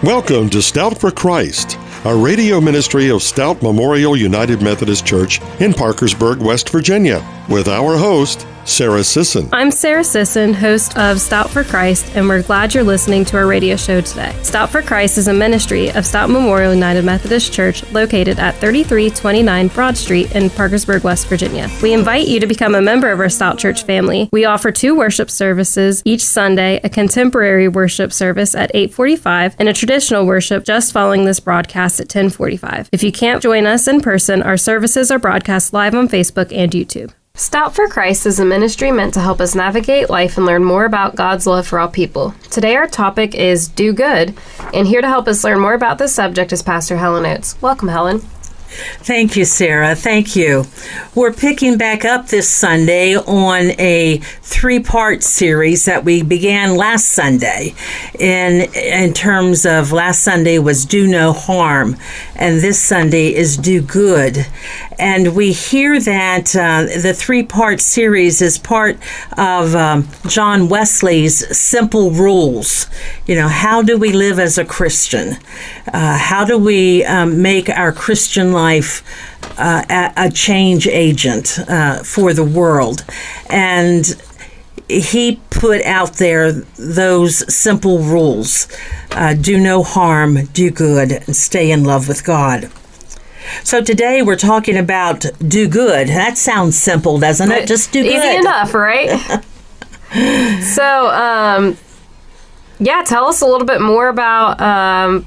Welcome to Stout for Christ, a radio ministry of Stout Memorial United Methodist Church in Parkersburg, West Virginia, with our host, Sarah Sisson. I'm Sarah Sisson, host of Stout for Christ, and we're glad you're listening to our radio show today. Stout for Christ is a ministry of Stout Memorial United Methodist Church located at 3329 Broad Street in Parkersburg, West Virginia. We invite you to become a member of our Stout Church family. We offer 2 worship services each Sunday, a contemporary worship service at 8:45 and a traditional worship just following this broadcast at 10:45. If you can't join us in person, our services are broadcast live on Facebook and YouTube. Stout for Christ is a ministry meant to help us navigate life and learn more about God's love for all people. Today our topic is Do Good, and here to help us learn more about this subject is Pastor Helen Oates. Welcome, Helen. Thank you, Sarah. Thank you. We're picking back up this Sunday on a 3-part series that we began last Sunday. In terms of last Sunday was Do No Harm, and this Sunday is Do Good. And we hear that the 3-part series is part of John Wesley's simple rules. You know, how do we live as a Christian? How do we make our Christian life a change agent for the world? And he put out there those simple rules. Do no harm, do good, and stay in love with God. So today we're talking about do good. That sounds simple, doesn't it? Just do good. Easy enough, right? So, tell us a little bit more about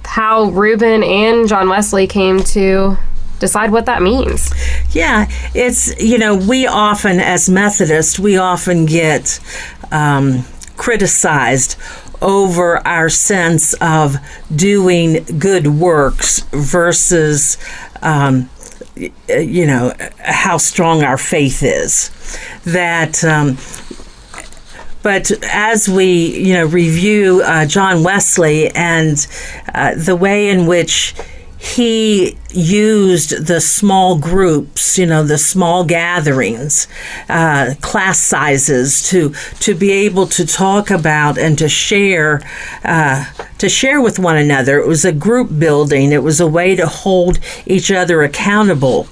how Reuben and John Wesley came to decide what that means. Yeah, it's, we often, as Methodists, we often get criticized over our sense of doing good works versus, how strong our faith is. But as we, review John Wesley and the way in which he used the small groups, the small gatherings, class sizes to be able to talk about and to share with one another. It was a group building. It was a way to hold each other accountable.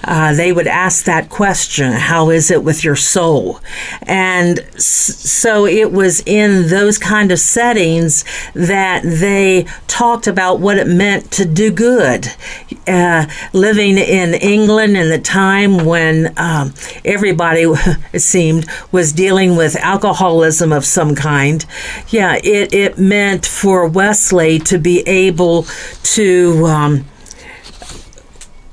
They would ask that question, how is it with your soul? And so it was in those kind of settings that they talked about what it meant to do good. Living in England in the time when everybody, it seemed, was dealing with alcoholism of some kind. Yeah, it meant for Wesley to be able to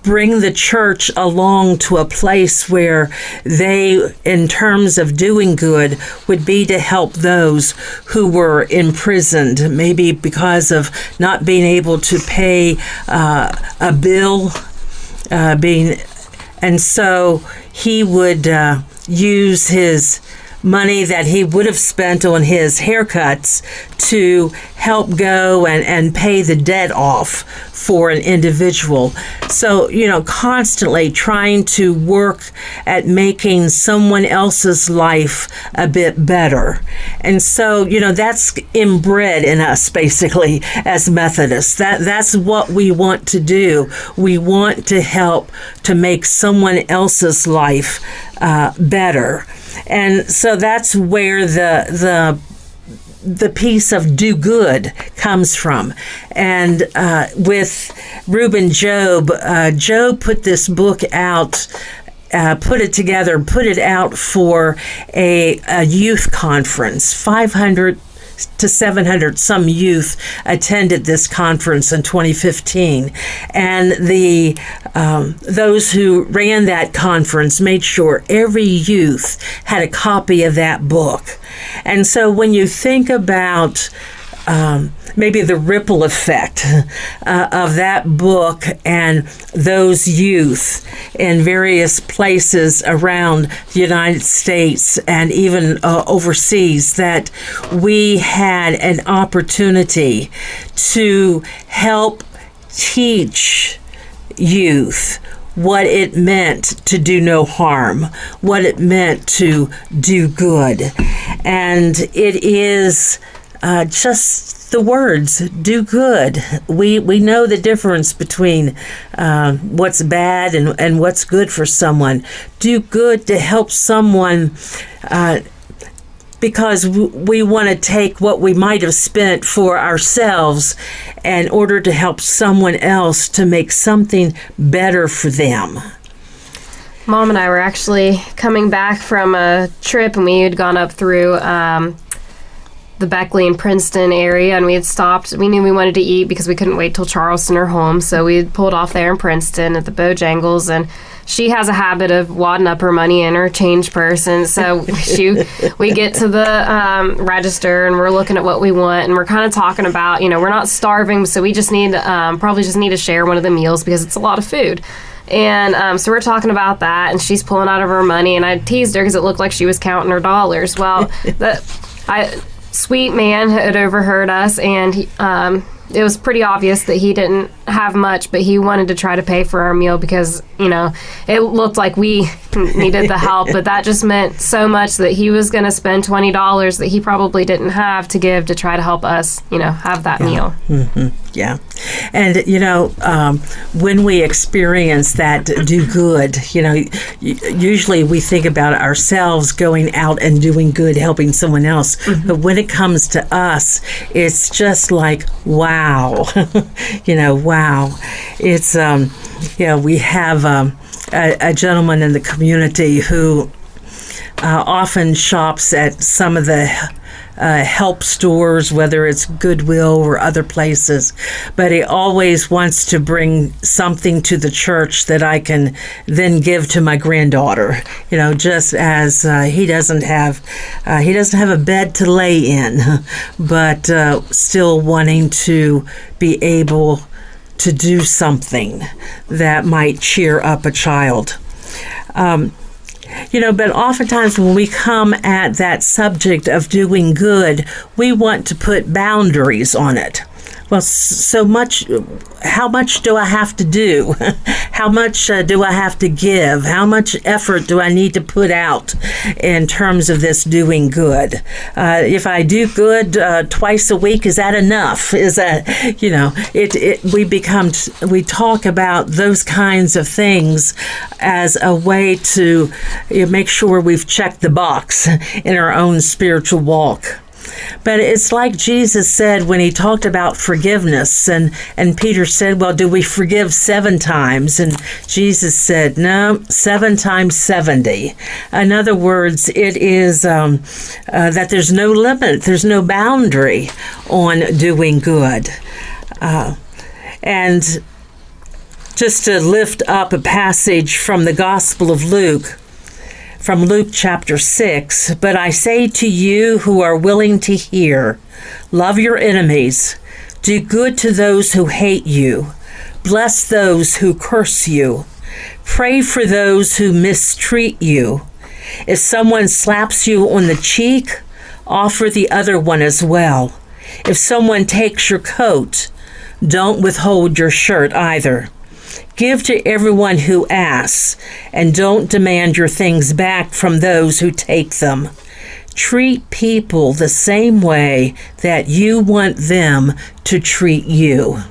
bring the church along to a place where they, in terms of doing good, would be to help those who were imprisoned, maybe because of not being able to pay a bill, and so he would use his money that he would have spent on his haircuts to help go and pay the debt off for an individual. So, constantly trying to work at making someone else's life a bit better. And so, that's inbred in us, basically, as Methodists. That's what we want to do. We want to help to make someone else's life better. And so that's where the piece of do good comes from. And with Reuben Job, Job put this book out, put it together, put it out for a youth conference. 500 to 700 some youth attended this conference in 2015, and those who ran that conference made sure every youth had a copy of that book. And so when you think about maybe the ripple effect of that book and those youth in various places around the United States and even overseas, that we had an opportunity to help teach youth what it meant to do no harm, what it meant to do good. And it is just the words, do good. We know the difference between what's bad and what's good for someone. Do good to help someone, because we want to take what we might have spent for ourselves in order to help someone else to make something better for them. Mom and I were actually coming back from a trip, and we had gone up through the Beckley and Princeton area, and we had stopped. We knew we wanted to eat because we couldn't wait till Charleston or home, so we pulled off there in Princeton at the Bojangles, and she has a habit of wadding up her money in her change purse, and so we get to the register, and we're looking at what we want, and we're kind of talking about, we're not starving, so we just need probably just need to share one of the meals because it's a lot of food. And so we're talking about that, and she's pulling out of her money, and I teased her because it looked like she was counting her dollars. Well, sweet man had overheard us, and it was pretty obvious that he didn't have much, but he wanted to try to pay for our meal because, it looked like we needed the help, but that just meant so much that he was going to spend $20 that he probably didn't have to give to try to help us, have that meal. Mm-hmm. Yeah. And, when we experience that do good, usually we think about ourselves going out and doing good, helping someone else. Mm-hmm. But when it comes to us, it's just like, wow, wow. It's, we have a gentleman in the community who often shops at some of the help stores, whether it's Goodwill or other places, but he always wants to bring something to the church that I can then give to my granddaughter, just as he doesn't have a bed to lay in, but still wanting to be able to do something that might cheer up a child. But oftentimes when we come at that subject of doing good, we want to put boundaries on it. Well, how much do I have to do? How much do I have to give? How much effort do I need to put out in terms of this doing good? If I do good twice a week, is that enough? Is that, we talk about those kinds of things as a way to make sure we've checked the box in our own spiritual walk. But it's like Jesus said when he talked about forgiveness, and Peter said, well, do we forgive 7 times? And Jesus said, no, 7 times 70. In other words, it is that there's no limit, there's no boundary on doing good. And just to lift up a passage from the Gospel of Luke, from Luke chapter 6, but I say to you who are willing to hear, love your enemies, do good to those who hate you, bless those who curse you, pray for those who mistreat you. If someone slaps you on the cheek, offer the other one as well. If someone takes your coat, don't withhold your shirt either. Give to everyone who asks, and don't demand your things back from those who take them. Treat people the same way that you want them to treat you.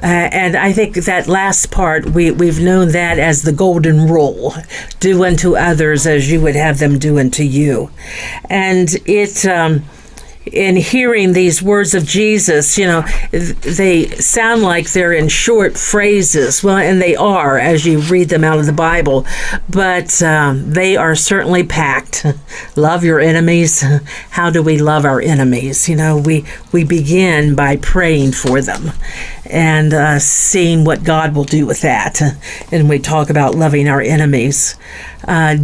And I think that last part, we've known that as the golden rule. Do unto others as you would have them do unto you. And in hearing these words of Jesus, they sound like they're in short phrases. Well, and they are as you read them out of the Bible, but they are certainly packed. Love your enemies. How do we love our enemies? We begin by praying for them and seeing what God will do with that. And we talk about loving our enemies.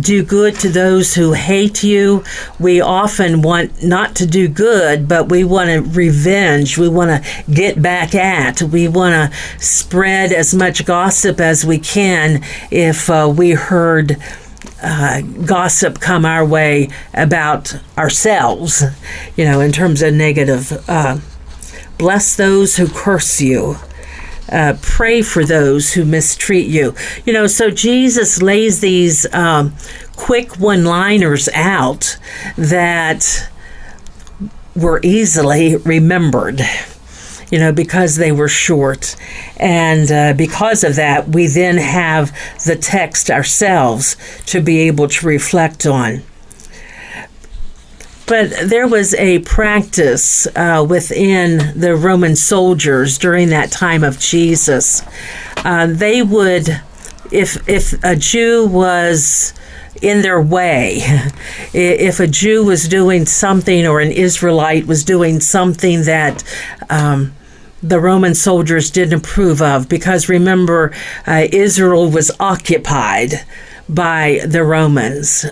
Do good to those who hate you. We often want not to do good, but we want to revenge. We want to get back at. We want to spread as much gossip as we can if we heard gossip come our way about ourselves, in terms of negative. Bless those who curse you. Pray for those who mistreat you. So Jesus lays these quick one-liners out that were easily remembered, because they were short. And because of that, we then have the text ourselves to be able to reflect on. But there was a practice within the Roman soldiers during that time of Jesus. They would, if a Jew was in their way, if a Jew was doing something or an Israelite was doing something that the Roman soldiers didn't approve of, because remember, Israel was occupied by the Romans.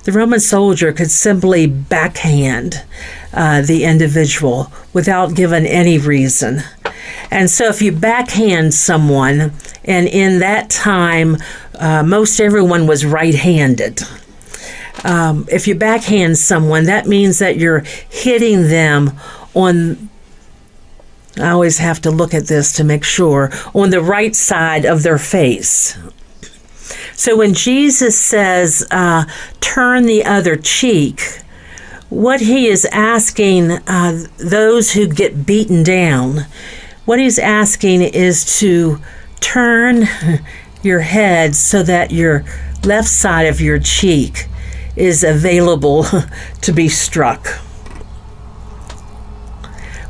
The Roman soldier could simply backhand the individual without giving any reason. And so if you backhand someone, and in that time, most everyone was right-handed. If you backhand someone, that means that you're hitting them on, I always have to look at this to make sure, on the right side of their face. So when Jesus says, turn the other cheek, what he is asking those who get beaten down, what he's asking is to turn your head so that your left side of your cheek is available to be struck.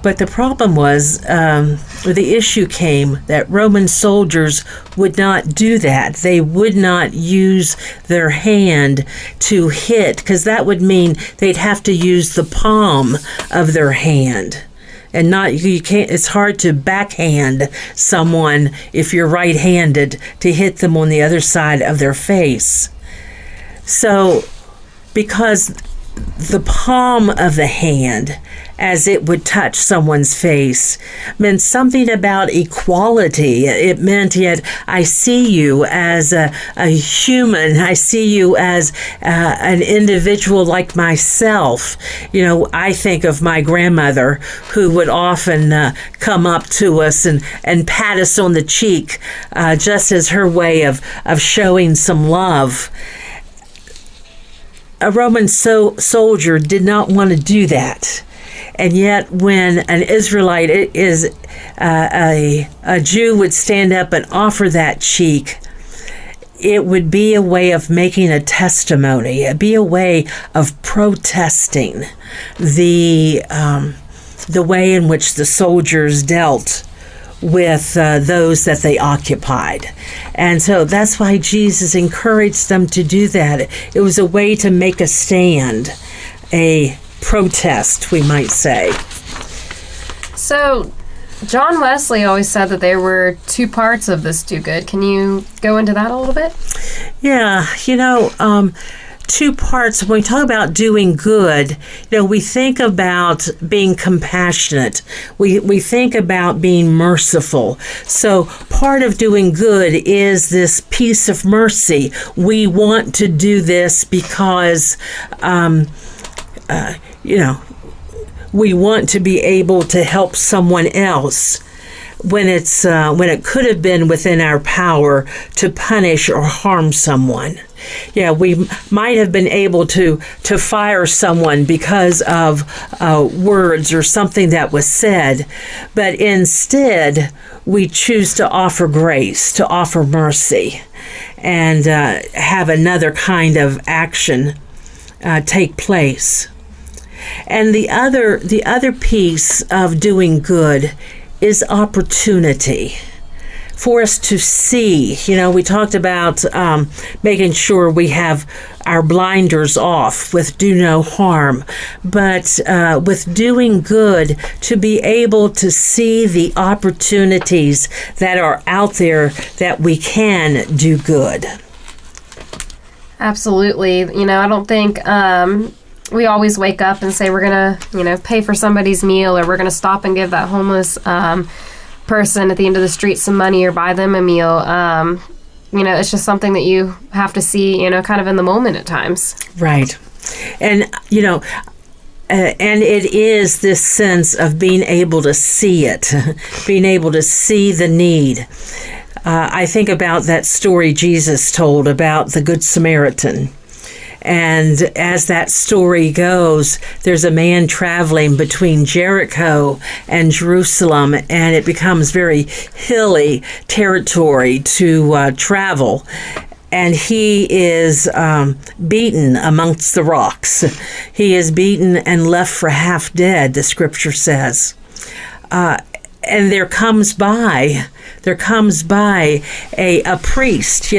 But the problem was, the issue came that Roman soldiers would not do that. They would not use their hand to hit, because that would mean they'd have to use the palm of their hand. And you can't, it's hard to backhand someone if you're right-handed to hit them on the other side of their face. So, because the palm of the hand, as it would touch someone's face, meant something about equality. It meant, yet I see you as a human. I see you as an individual like myself. I think of my grandmother, who would often come up to us and pat us on the cheek, just as her way of showing some love. A Roman soldier did not want to do that. And yet when an Israelite is a Jew would stand up and offer that cheek, it would be a way of making a testimony. It'd be a way of protesting the way in which the soldiers dealt with those that they occupied. And so that's why Jesus encouraged them to do that. It was a way to make a stand, a protest, we might say. So, John Wesley always said that there were two parts of this do good. Can you go into that a little bit? Yeah, two parts. When we talk about doing good, we think about being compassionate. We think about being merciful. So part of doing good is this piece of mercy. We want to do this because, we want to be able to help someone else when it could have been within our power to punish or harm someone. Yeah, we might have been able to fire someone because of words or something that was said, but instead we choose to offer grace, to offer mercy, and have another kind of action take place. And the other piece of doing good is opportunity for us to see. We talked about making sure we have our blinders off with do no harm, but with doing good, to be able to see the opportunities that are out there that we can do good. Absolutely. I don't think we always wake up and say we're going to, pay for somebody's meal, or we're going to stop and give that homeless person at the end of the street some money or buy them a meal. It's just something that you have to see, kind of in the moment at times. Right. And, and it is this sense of being able to see it, being able to see the need. I think about that story Jesus told about the Good Samaritan. And as that story goes, there's a man traveling between Jericho and Jerusalem, and it becomes very hilly territory to travel. And he is beaten amongst the rocks. He is beaten and left for half dead, the scripture says. And there comes by a priest,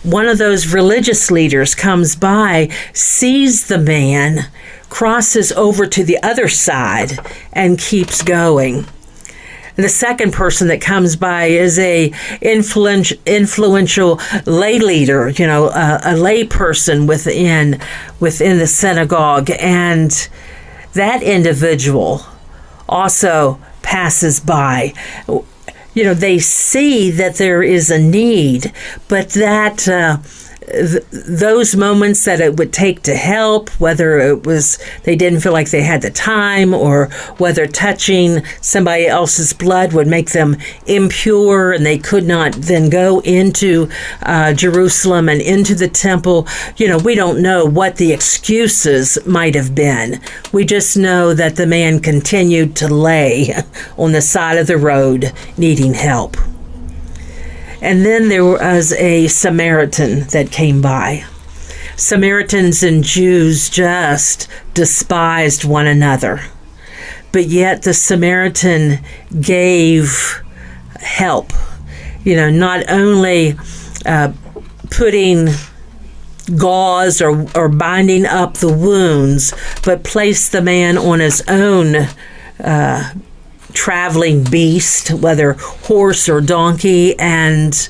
one of those religious leaders comes by, sees the man, crosses over to the other side, and keeps going. The second person that comes by is a influential lay leader, a lay person within the synagogue, and that individual also passes by. They see that there is a need, but that those moments that it would take to help, whether it was they didn't feel like they had the time, or whether touching somebody else's blood would make them impure and they could not then go into Jerusalem and into the temple. We don't know what the excuses might have been. We just know that the man continued to lay on the side of the road needing help. And then there was a Samaritan that came by. Samaritans and Jews just despised one another. But yet the Samaritan gave help. Not only putting gauze or binding up the wounds, but placed the man on his own traveling beast, whether horse or donkey, and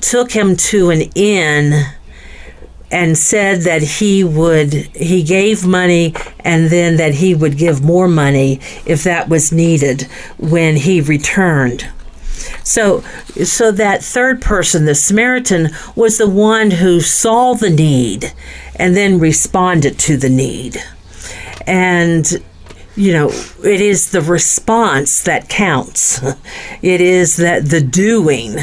took him to an inn and said that he gave money, and then that he would give more money if that was needed when he returned. So that third person, the Samaritan, was the one who saw the need and then responded to the need. And it is the response that counts. It is that the doing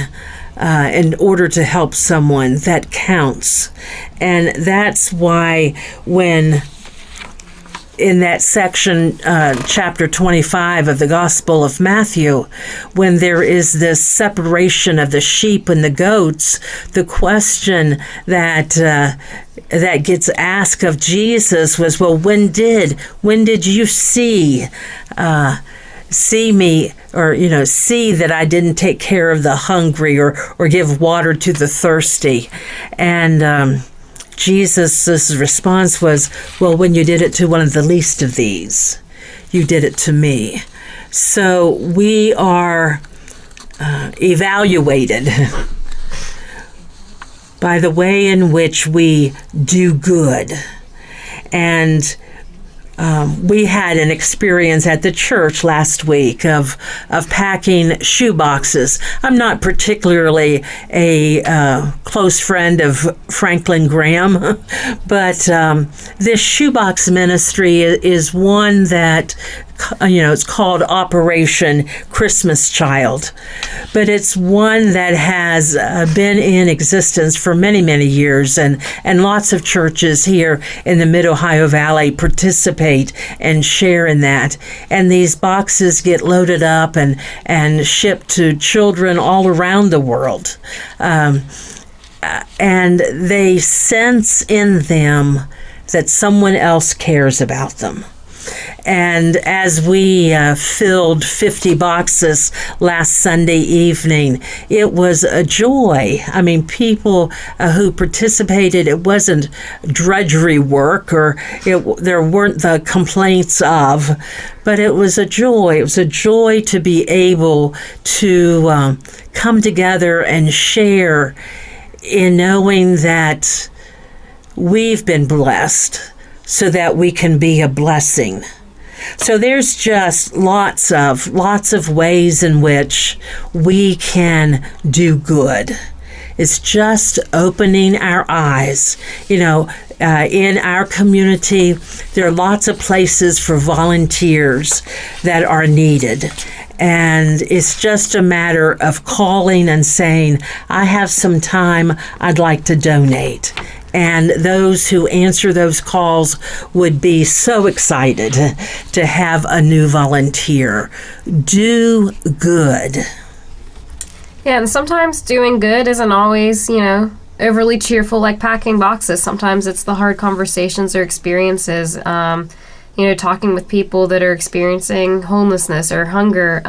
in order to help someone that counts. And that's why when in that section, chapter 25 of the Gospel of Matthew, when there is this separation of the sheep and the goats, the question that gets asked of Jesus was, well, when did you see me, or see that I didn't take care of the hungry or give water to the thirsty? And Jesus' response was, well, when you did it to one of the least of these, you did it to me. So we are evaluated by the way in which we do good. And we had an experience at the church last week of packing shoe boxes. I'm not particularly a close friend of Franklin Graham, but this shoebox ministry is one that, it's called Operation Christmas Child, but it's one that has been in existence for many, many years, and lots of churches here in the Mid-Ohio Valley participate and share in that. And these boxes get loaded up and shipped to children all around the world. And they sense in them that someone else cares about them. And as we filled 50 boxes last Sunday evening, it was a joy. I mean, people who participated, it wasn't drudgery work, or there weren't the complaints of, but it was a joy. It was a joy to be able to come together and share in knowing that we've been blessed so that we can be a blessing. So there's just lots of ways in which we can do good. It's just opening our eyes. In our community, there are lots of places for volunteers that are needed. And it's just a matter of calling and saying, I have some time, I'd like to donate. and those who answer those calls would be so excited to have a new volunteer. Do good. Yeah, and sometimes doing good isn't always, overly cheerful like packing boxes. Sometimes it's the hard conversations or experiences, talking with people that are experiencing homelessness or hunger,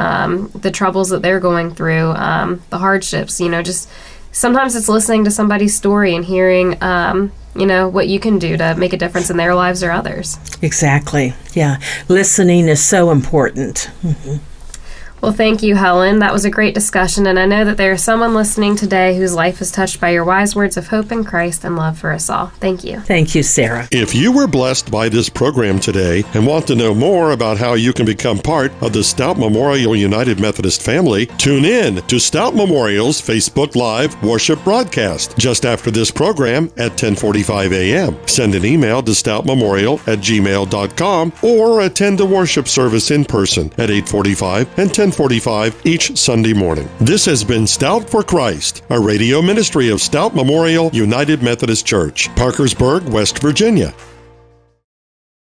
the troubles that they're going through, the hardships, just sometimes it's listening to somebody's story and hearing, what you can do to make a difference in their lives or others. Exactly. Yeah. Listening is so important. Mm-hmm. Well, thank you, Helen. That was a great discussion, and I know that there is someone listening today whose life is touched by your wise words of hope in Christ and love for us all. Thank you. Thank you, Sarah. If you were blessed by this program today and want to know more about how you can become part of the Stout Memorial United Methodist family, tune in to Stout Memorial's Facebook Live worship broadcast just after this program at 10:45 a.m. Send an email to stoutmemorial@gmail.com or attend a worship service in person at 8:45 and 10:45 each Sunday morning. This has been Stout for Christ, a radio ministry of Stout Memorial United Methodist Church, Parkersburg, West Virginia.